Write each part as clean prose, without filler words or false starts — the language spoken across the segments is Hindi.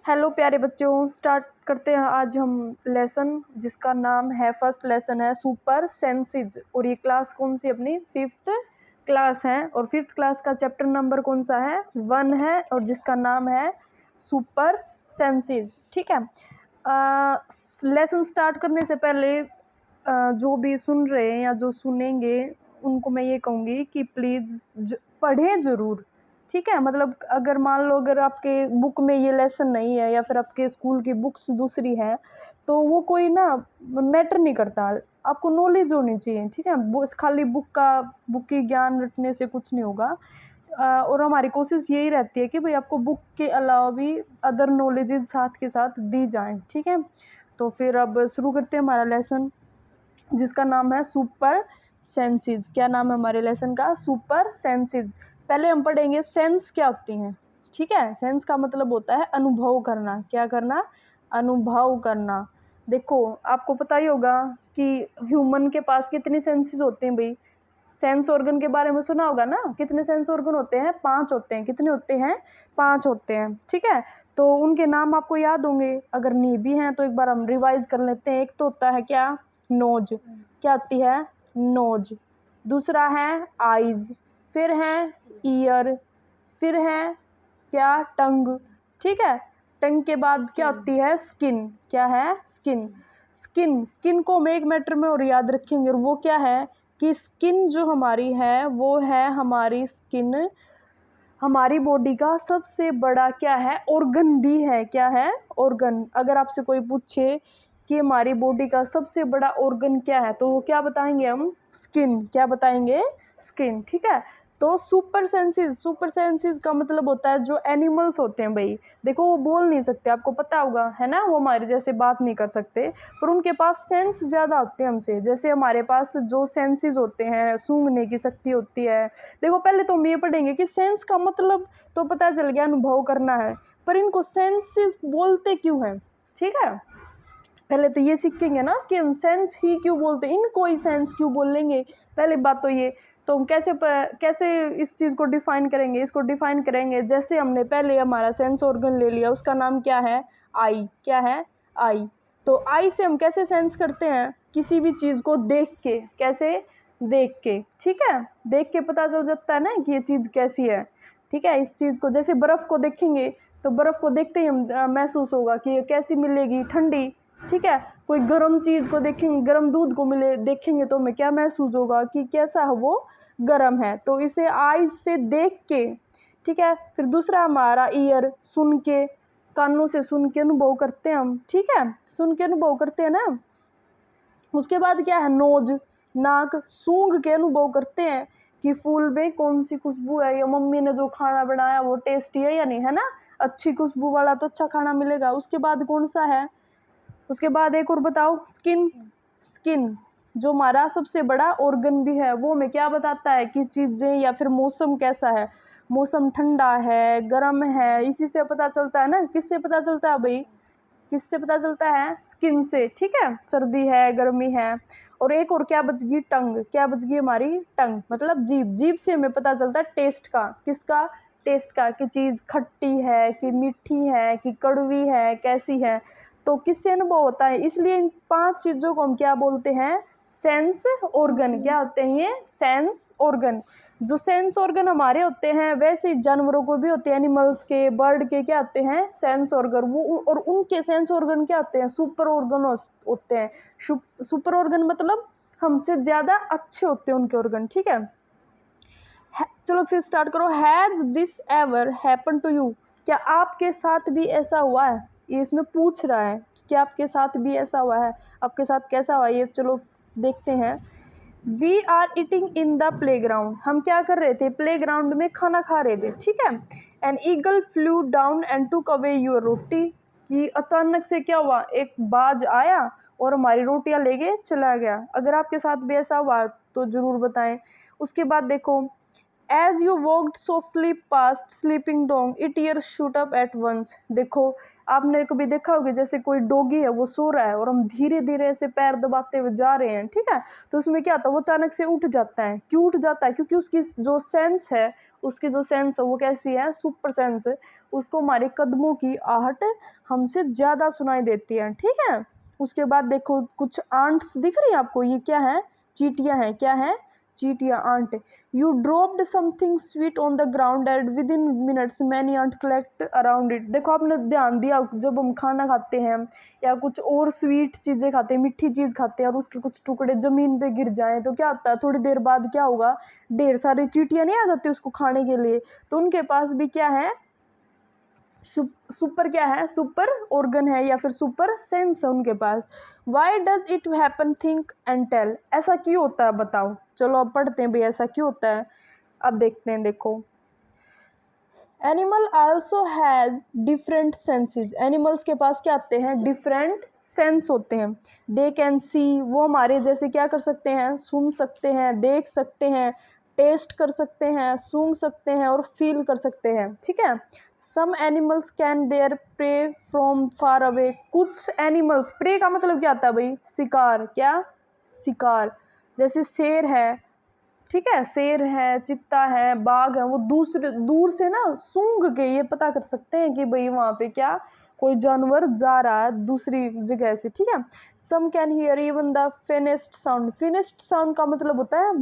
हेलो प्यारे बच्चों, स्टार्ट करते हैं आज हम लेसन जिसका नाम है, फर्स्ट लेसन है सुपर सेंसेज। और ये क्लास कौन सी अपनी 5th क्लास है और 5th क्लास का चैप्टर नंबर कौन सा है 1 है और जिसका नाम है सुपर सेंसेज। ठीक है। लेसन स्टार्ट करने से पहले जो भी सुन रहे हैं या जो सुनेंगे उनको मैं ये कहूँगी कि प्लीज़ पढ़ें ज़रूर। ठीक है, मतलब अगर मान लो अगर आपके बुक में ये लेसन नहीं है या फिर आपके स्कूल की बुक्स दूसरी है तो वो कोई ना मैटर नहीं करता, आपको नॉलेज होनी चाहिए। ठीक है, खाली बुक की ज्ञान रखने से कुछ नहीं होगा। और हमारी कोशिश यही रहती है कि भाई आपको बुक के अलावा भी अदर नॉलेजेस साथ के साथ दी जाएं। ठीक है, तो फिर अब शुरू करते हैं हमारा लेसन जिसका नाम है सुपर सेंसेस। क्या नाम है हमारे लेसन का? Super senses. पहले हम पढ़ेंगे सेंस क्या होती हैं। ठीक है, सेंस का मतलब होता है अनुभव करना। क्या करना? अनुभव करना। देखो आपको पता ही होगा कि ह्यूमन के पास कितनी सेंसेस होते हैं भाई। सेंस ऑर्गन के बारे में सुना होगा ना, कितने सेंस ऑर्गन होते हैं? 5 होते हैं। कितने होते हैं? 5 होते हैं। ठीक है, तो उनके नाम आपको याद होंगे, अगर नहीं भी हैं तो एक बार हम रिवाइज कर लेते हैं। एक तो होता है क्या? नोज। क्या होती है? नोज। दूसरा है आईज, फिर है ईयर, फिर है क्या? टंग। ठीक है, टंग के बाद क्या होती है? स्किन। क्या है? स्किन। स्किन को हम एक मैटर में और याद रखेंगे और वो क्या है कि स्किन जो हमारी है वो है, हमारी स्किन हमारी बॉडी का सबसे बड़ा क्या है? ऑर्गन भी है। क्या है? ऑर्गन। अगर आपसे कोई पूछे कि हमारी बॉडी का सबसे बड़ा ऑर्गन क्या है तो वो क्या बताएंगे हम? स्किन। क्या बताएंगे? स्किन। ठीक है, तो सुपर सेंसेस का मतलब होता है जो एनिमल्स होते हैं भाई। देखो वो बोल नहीं सकते, आपको पता होगा है ना, वो हमारे जैसे बात नहीं कर सकते पर उनके पास सेंस ज़्यादा होते हैं हमसे। जैसे हमारे पास जो सेंसेस होते हैं, सूंघने की शक्ति होती है। देखो पहले तो हम ये पढ़ेंगे कि सेंस का मतलब तो पता चल गया अनुभव करना है, पर इनको सेंसेस बोलते क्यों हैं? ठीक है, पहले तो ये सीखेंगे ना कि हम सेंस ही क्यों बोलते, इनको ही सेंस क्यों बोलेंगे। पहली बात तो ये, तो हम कैसे इस चीज़ को डिफाइन करेंगे? इसको डिफाइन करेंगे जैसे हमने पहले हमारा सेंस ऑर्गन ले लिया, उसका नाम क्या है? आई। क्या है? आई। तो आई से हम कैसे सेंस करते हैं? किसी भी चीज़ को देख के। कैसे? देख के। ठीक है, देख के पता चल जाता है ना कि ये चीज़ कैसी है। ठीक है, इस चीज़ को जैसे बर्फ़ को देखेंगे तो बर्फ़ को देखते ही हम महसूस होगा कि ये कैसी मिलेगी? ठंडी। ठीक है, कोई गर्म चीज़ को देखेंगे, गर्म दूध को देखेंगे तो हमें क्या महसूस होगा कि कैसा है वो? गर्म है। तो इसे आईज से देख के। ठीक है, फिर दूसरा हमारा ईयर, सुन के, कानों से सुन के अनुभव करते हैं हम। ठीक है, सुन के अनुभव करते हैं ना। उसके बाद क्या है? नोज, नाक, सूंघ के अनुभव करते हैं कि फूल में कौन सी खुशबू है, या मम्मी ने जो खाना बनाया वो टेस्टी है या नहीं, है ना। अच्छी खुशबू वाला तो अच्छा खाना मिलेगा। उसके बाद कौन सा है? उसके बाद एक और बताओ। स्किन। स्किन जो हमारा सबसे बड़ा ऑर्गन भी है, वो हमें क्या बताता है कि चीज़ें या फिर मौसम कैसा है। मौसम ठंडा है, गर्म है, इसी से पता चलता है ना। किससे पता चलता है भाई? किससे पता चलता है? स्किन से। ठीक है, सर्दी है, गर्मी है। और एक और क्या बच गई? टंग। क्या बच गई हमारी? टंग, मतलब जीभ। जीभ से हमें पता चलता है टेस्ट का। किसका? टेस्ट का, कि चीज़ खट्टी है कि मीठी है कि कड़वी है, कैसी है। तो किससे अनुभव होता है? इसलिए इन 5 चीज़ों को हम क्या बोलते हैं? Sense organ. क्या होते हैं ये? Sense organ. जो सेंस ऑर्गन हमारे होते हैं वैसे ही जानवरों को भी होते हैं, एनिमल्स के, बर्ड के क्या होते हैं? Sense organ. वो और उनके सेंस ऑर्गन क्या होते हैं? सुपर ऑर्गन होते हैं। सुपर ऑर्गन मतलब हमसे ज़्यादा अच्छे होते हैं उनके ऑर्गन। ठीक है, चलो फिर स्टार्ट करो। Has this ever happen to you? क्या आपके साथ भी ऐसा हुआ है? ये इसमें पूछ रहा है कि क्या आपके साथ भी ऐसा हुआ है। आपके साथ कैसा हुआ ये चलो देखते हैं। We are eating in the playground. हम क्या कर रहे थे? प्ले ग्राउंड में खाना खा रहे थे। ठीक है, an eagle flew down and टूक अवे योर रोटी। कि अचानक से क्या हुआ? एक बाज आया और हमारी रोटियां लेके चला गया। अगर आपके साथ भी ऐसा हुआ तो ज़रूर बताएं। उसके बाद देखो, as you walked softly past sleeping dog it ear shoot up at once. देखो आपने कभी देखा होगा जैसे कोई डॉगी है वो सो रहा है और हम धीरे धीरे ऐसे पैर दबाते हुए जा रहे हैं, ठीक है, तो उसमें क्या होता है वो अचानक से उठ जाता है। क्यों उठ जाता है? क्योंकि उसकी जो सेंस है, उसकी जो सेंस है वो कैसी है, सुपर सेंस। उसको हमारे कदमों की आहट हमसे ज्यादा सुनाई देती है, ठीक है। उसके बाद देखो कुछ आंट्स दिख रही है आपको, ये क्या है, चींटियां हैं। क्या है? चींटियां, ant. You dropped something sweet on the ground and within minutes many ant collect around it. देखो आपने ध्यान दिया जब हम खाना खाते हैं या कुछ और स्वीट चीजें खाते हैं, मीठी चीज खाते हैं और उसके कुछ टुकड़े जमीन पे गिर जाएं तो क्या होता है, थोड़ी देर बाद क्या होगा, ढेर सारी चींटियां नहीं आ जाती उसको खाने के लिए। तो उनके पास भी क्या है, सुपर क्या है, सुपर ऑर्गन है या फिर सुपर सेंस है उनके पास। Why does it happen, think and tell. ऐसा क्यों होता है बताओ। चलो अब पढ़ते हैं भाई ऐसा क्यों होता है। अब देखते हैं, देखो animal also have different senses. Animals के पास क्या आते हैं, डिफरेंट सेंस होते हैं। दे कैन सी, वो हमारे जैसे क्या कर सकते हैं, सुन सकते हैं, देख सकते हैं, टेस्ट कर सकते हैं, सूंघ सकते हैं और फील कर सकते हैं, ठीक है। Some animals can their prey from far away. कुछ एनिमल्स, प्रे का मतलब क्या आता है भाई, शिकार। क्या? शिकार। जैसे शेर है, ठीक है, शेर है, चित्ता है, बाघ है, वो दूसरे दूर से ना सूंघ के ये पता कर सकते हैं कि भाई वहां पे क्या कोई जानवर जा रहा है दूसरी जगह से, ठीक है। Some can hear even the faintest sound. Faintest sound का मतलब होता है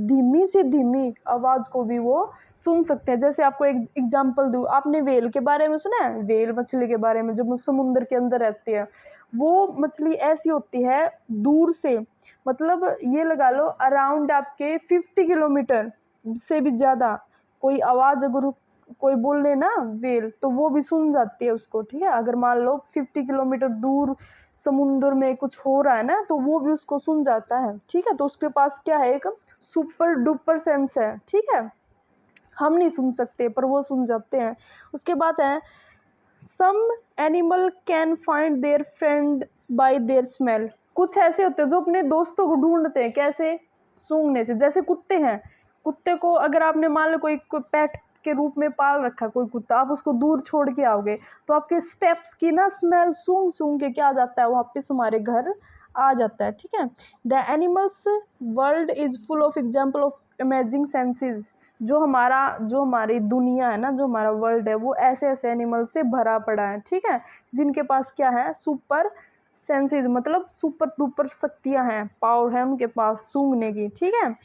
धीमी से धीमी आवाज को भी वो सुन सकते हैं। जैसे आपको एक एग्जांपल दूं, आपने वेल के बारे में सुना है, वेल मछली के बारे में, जो समुद्र के अंदर रहती है। वो मछली ऐसी होती है दूर से, मतलब ये लगा लो अराउंड आपके 50 किलोमीटर से भी ज़्यादा कोई आवाज़ अगर कोई बोले ना वेल, तो वो भी सुन जाती है उसको, ठीक है। अगर मान लो 50 किलोमीटर दूर समुद्र में कुछ हो रहा है ना, तो वो भी उसको सुन जाता है, ठीक है। तो उसके पास क्या है, एक सुपर डुपर सेंस है, ठीक है। हम नहीं सुन सकते पर वो सुन जाते हैं। उसके बाद है some animal can find their friend by their smell. कुछ ऐसे होते हैं जो अपने दोस्तों को ढूंढते हैं, कैसे, सूंघने से। जैसे कुत्ते हैं, कुत्ते को अगर आपने मान लो कोई पेट के रूप में पाल रखा कोई कुत्ता, आप उसको दूर छोड़ के आओगे तो आपके स्टेप्स की ना स्मेल सूंघ सूंघ के क्या आ जाता है, वापस हमारे घर आ जाता है, ठीक है। The animals world is full of example of amazing senses. जो हमारी दुनिया है ना, जो हमारा वर्ल्ड है, वो ऐसे ऐसे एनिमल से भरा पड़ा है, ठीक है, जिनके पास क्या है, सुपर सेंसेस, मतलब सुपर डुपर शक्तियां हैं, पावर है उनके पास सूंघने की, ठीक है।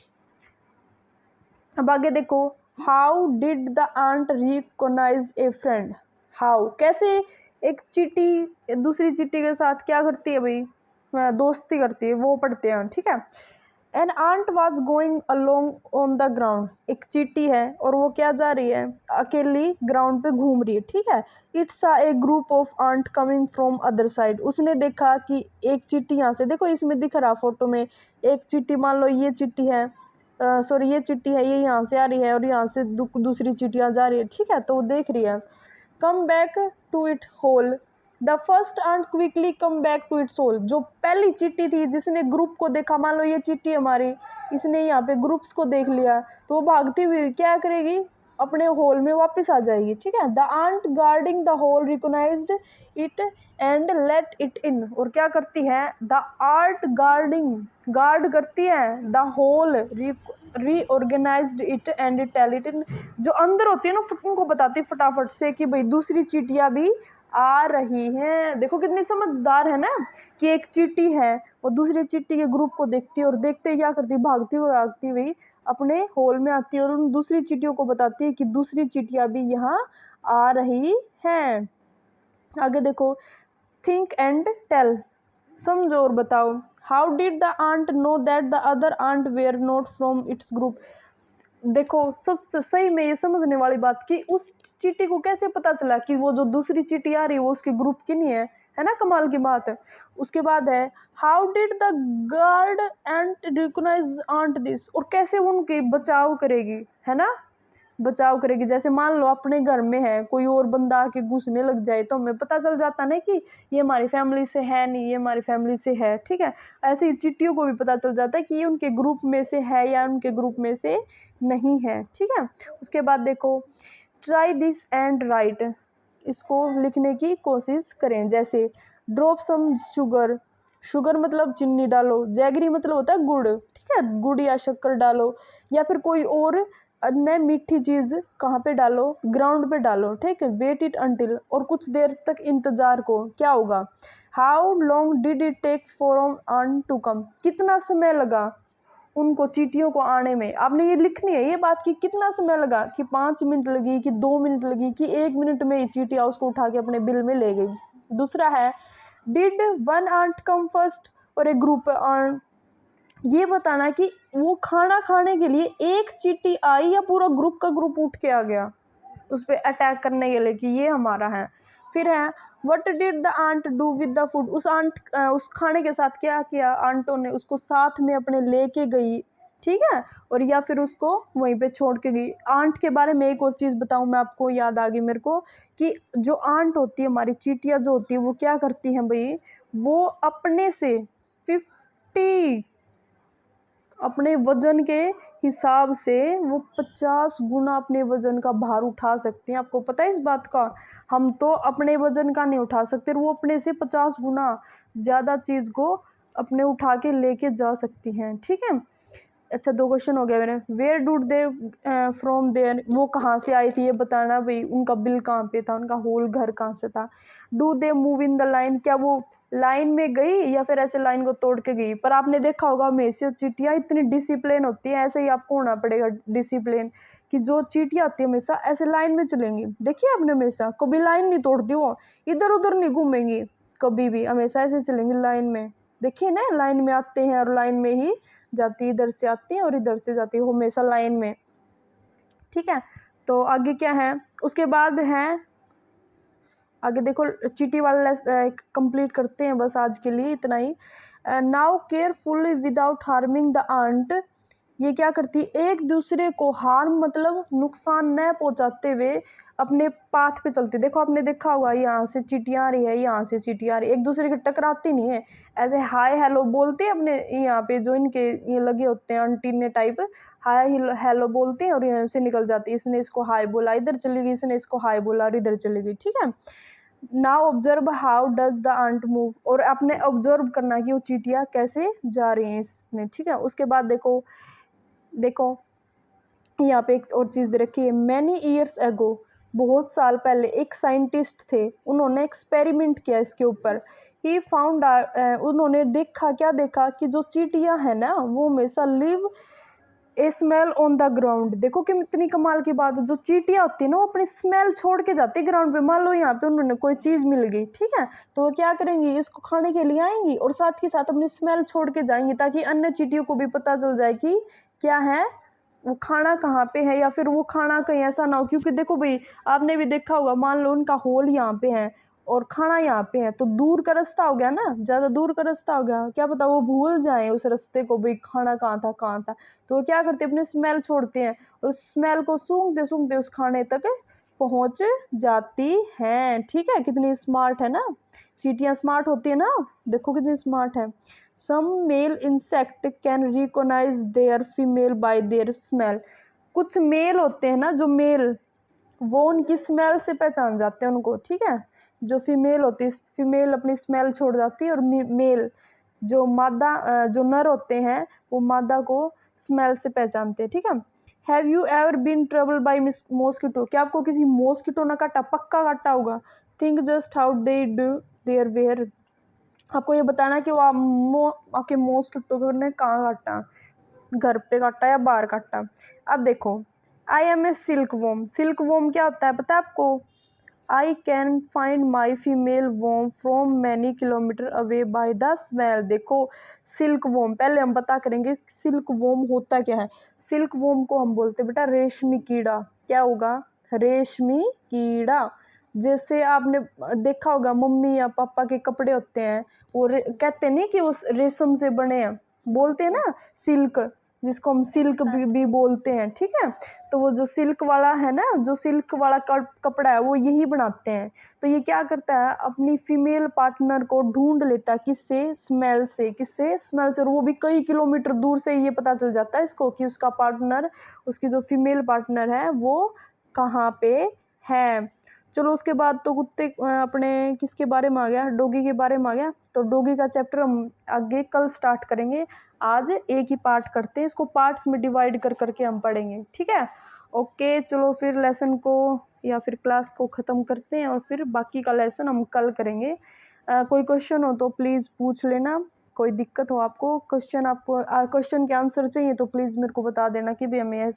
अब आगे देखो, how did the ant recognise a friend. How, कैसे एक चींटी दूसरी चींटी के साथ क्या करती है भाई, दोस्ती करती है, वो पढ़ते हैं, ठीक है। An ant was going along on the ground. एक चींटी है और वो क्या जा रही है, अकेली ग्राउंड पे घूम रही है, ठीक है। It's a group of ant coming from other side. उसने देखा कि एक चींटी यहाँ से, देखो इसमें दिख रहा फोटो में, एक चींटी, मान लो ये चींटी है, सॉरी ये चींटी है, ये यहाँ से आ रही है और यहाँ से दूसरी चींटियाँ जा रही है, ठीक है, तो वो देख रही है। Come back to it hole. The first ant quickly come back to its hole. जो पहली चींटी थी जिसने ग्रुप को देखा, मान लो ये चींटी हमारी, इसने यहाँ पे ग्रुप्स को देख लिया, तो वो भागती हुई क्या करेगी, अपने होल में वापस आ जाएगी, ठीक है। The ant guarding the hole recognised it and let it in. और क्या करती है, द आर्ट गार्डिंग, गार्ड करती है the hole, reorganized it and tell it in. जो अंदर होती है ना उनको बताती फटाफट से कि भाई दूसरी चींटियां भी आ रही हैं। देखो कितनी समझदार है ना, कि एक चींटी है वो दूसरी चींटी के ग्रुप को देखती है और देखते ही क्या करती है, भागती हुई अपने होल में आती है और उन दूसरी चींटियों को बताती है कि दूसरी चींटियां भी यहाँ आ रही हैं। आगे देखो, थिंक एंड टेल, समझो और बताओ। How did the ant know that the other ant were not from its group. देखो सबसे सही में ये समझने वाली बात कि उस चींटी को कैसे पता चला कि वो जो दूसरी चींटी आ रही है वो उसके ग्रुप की नहीं है ना, कमाल की बात है। उसके बाद है, how did the guard ant recognise ant this. और कैसे वो उनकी बचाव करेगी, है ना, बचाव करेगी। जैसे मान लो अपने घर में है, कोई और बंदा आके घुसने लग जाए तो हमें पता चल जाता ना कि ये हमारी फैमिली से है नहीं, ये हमारी फैमिली से है, ठीक है। ऐसे ही चींटियों को भी पता चल जाता है कि ये उनके ग्रुप में से है या उनके ग्रुप में से नहीं है, ठीक है। उसके बाद देखो, ट्राई दिस एंड राइट, इसको लिखने की कोशिश करें। जैसे ड्रॉप सम शुगर, शुगर मतलब चीनी डालो, जैगरी मतलब होता है गुड़, ठीक है, गुड़ या शक्कर डालो, या फिर कोई और अन्य मीठी चीज कहाँ पे डालो, ग्राउंड पे डालो, ठीक है। वेट इट अंटिल, और कुछ देर तक इंतजार को, क्या होगा। How long did it take for on to come, कितना समय लगा उनको चींटियों को आने में। आपने ये लिखनी है ये बात कि कितना समय लगा, कि 5 मिनट लगी, कि 2 मिनट लगी, कि 1 मिनट में ये चींटियां उसको उठा के अपने बिल में ले गई। दूसरा है did one ant come first और ए ग्रुप आंट, ये बताना कि वो खाना खाने के लिए एक चींटी आई या पूरा ग्रुप का ग्रुप उठ के आ गया उस पर अटैक करने के लिए, कि ये हमारा है। फिर है what did the ant do with the food, उस खाने के साथ क्या किया आंटों ने, उसको साथ में अपने लेके गई, ठीक है, और या फिर उसको वहीं पे छोड़ के गई। आंट के बारे में एक और चीज़ बताऊं मैं आपको, याद आ गई मेरे को, कि जो आंट होती है हमारी चींटियां जो होती है वो क्या करती हैं भाई, वो अपने से 50, अपने वजन के हिसाब से वो 50 गुना अपने वजन का भार उठा सकती हैं। आपको पता है इस बात का, हम तो अपने वजन का नहीं उठा सकते, वो अपने से 50 गुना ज़्यादा चीज़ को अपने उठा के लेके जा सकती हैं, ठीक है। अच्छा 2 क्वेश्चन हो गया मेरे। Where did they from there, वो कहाँ से आई थी ये बताना भाई, उनका बिल कहाँ पे था, उनका होल घर कहाँ से था। Do they move in the line, क्या वो लाइन में गई या फिर ऐसे लाइन को तोड़ के गई। पर आपने देखा होगा हमेशा चींटियां इतनी डिसिप्लिन होती है, ऐसे ही आपको होना पड़ेगा डिसिप्लिन, कि जो चींटियां आती है हमेशा ऐसे लाइन में चलेंगी। देखिए आपने हमेशा कभी लाइन नहीं तोड़ती, वो इधर उधर नहीं घूमेंगी कभी भी, हमेशा ऐसे चलेंगी लाइन में। देखिए ना, लाइन में आते हैं और लाइन में ही जाती है, इधर से आती है और इधर से जाती है, हमेशा लाइन में, ठीक है। तो आगे क्या है, उसके बाद है आगे देखो, चींटी वाला कंप्लीट करते हैं, बस आज के लिए इतना ही। Now carefully without harming the ant, ये क्या करती है, एक दूसरे को हार्म मतलब नुकसान न पहुंचाते हुए अपने पाथ पे चलती। देखो आपने देखा होगा, यहाँ से चींटियां आ रही है, यहाँ से चींटियां आ रही है, एक दूसरे के टकराती नहीं है, ऐसे हाय हेलो बोलते हैं अपने यहाँ पे, जो इनके ये लगे होते हैं एंटीने टाइप, हाय हेलो बोलते हैं और यहाँ से निकल जाती है। इसने इसको हाय बोला, इधर चली गई, इसने इसको हाय बोला और इधर चली गई, ठीक है। Now observe how does the ant move, और आपने ऑब्जर्व करना कि वो चींटियां कैसे जा रही हैं इसमें, ठीक है। उसके बाद देखो देखो यहाँ पे एक और चीज़ दे रखी है, मैनी ईयर्स एगो, बहुत साल पहले एक साइंटिस्ट थे, उन्होंने एक्सपेरिमेंट किया इसके ऊपर। ही फाउंड, उन्होंने देखा, क्या देखा, कि जो चींटियां हैं ना वो हमेशा live A smell on the ground. देखो कि इतनी कमाल की बात है, जो चींटियां होती है ना वो अपनी स्मेल छोड़ के जाती है ग्राउंड पे। मान लो यहाँ पे उन्होंने कोई चीज़ मिल गई, ठीक है, तो वो क्या करेंगी, इसको खाने के लिए आएंगी और साथ ही साथ अपनी स्मेल छोड़ के जाएंगी, ताकि अन्य चींटियों को भी पता चल जाए कि क्या है, वो खाना कहाँ पे है, या फिर वो खाना कहीं ऐसा ना हो। क्योंकि देखो भाई, आपने भी देखा होगा, मान लो उनका होल यहाँ पे है और खाना यहाँ पे है, तो दूर का रास्ता हो गया ना, ज़्यादा दूर का रास्ता हो गया, क्या पता वो भूल जाए उस रास्ते को, भाई खाना कहाँ था कहाँ था। तो वो क्या करते हैं, अपने स्मेल छोड़ते हैं और स्मेल को सूंघते सूंघते उस खाने तक पहुंच जाती हैं, ठीक है। कितनी स्मार्ट है ना, चींटियां स्मार्ट होती है ना, देखो कितनी स्मार्ट है। Some male insect can recognise their female by their smell, कुछ मेल होते हैं ना, जो मेल, वो उनकी स्मेल से पहचान जाते हैं उनको, ठीक है। जो फीमेल होती है, फीमेल अपनी स्मेल छोड़ जाती है, और मेल जो मादा, जो नर होते हैं वो मादा को स्मेल से पहचानते हैं, ठीक है। Have you ever been trouble by mosquito, क्या आपको किसी मॉस्किटो ने काटा, पक्का काटा होगा। Think just how they do there where, आपको ये बताना कि वो आपके मॉस्किटो ने कहाँ काटा, घर पे काटा या बाहर काटा। अब देखो, I am a silkworm, silkworm क्या होता है पता है आपको, I can find my female worm from many kilometres away by the smell. देखो सिल्क वोम, पहले हम पता करेंगे सिल्क वोम होता क्या है। सिल्क वोम को हम बोलते बेटा रेशमी कीड़ा, क्या होगा, रेशमी कीड़ा। जैसे आपने देखा होगा मम्मी या पापा के कपड़े होते हैं, वो कहते नहीं कि उस रेशम से बने हैं, बोलते हैं ना सिल्क, जिसको हम सिल्क भी बोलते हैं, ठीक है। तो वो जो सिल्क वाला है ना, जो सिल्क वाला कपड़ा है वो यही बनाते हैं। तो ये क्या करता है, अपनी फीमेल पार्टनर को ढूंढ लेता है, किससे, स्मेल से, किससे, स्मेल से। और वो भी कई किलोमीटर दूर से ये पता चल जाता है इसको कि उसका पार्टनर, उसकी जो फीमेल पार्टनर है वो कहाँ पे है। चलो उसके बाद तो कुत्ते अपने किसके बारे में आ गया, डॉगी के बारे में आ गया। तो डॉगी का चैप्टर हम आगे कल स्टार्ट करेंगे, आज एक ही पार्ट करते हैं, इसको पार्ट्स में डिवाइड कर करके हम पढ़ेंगे, ठीक है। ओके, चलो फिर लेसन को या फिर क्लास को ख़त्म करते हैं और फिर बाकी का लेसन हम कल करेंगे। कोई क्वेश्चन हो तो प्लीज़ पूछ लेना, कोई दिक्कत हो आपको, क्वेश्चन के आंसर चाहिए तो प्लीज़ मेरे को बता देना कि भी हमें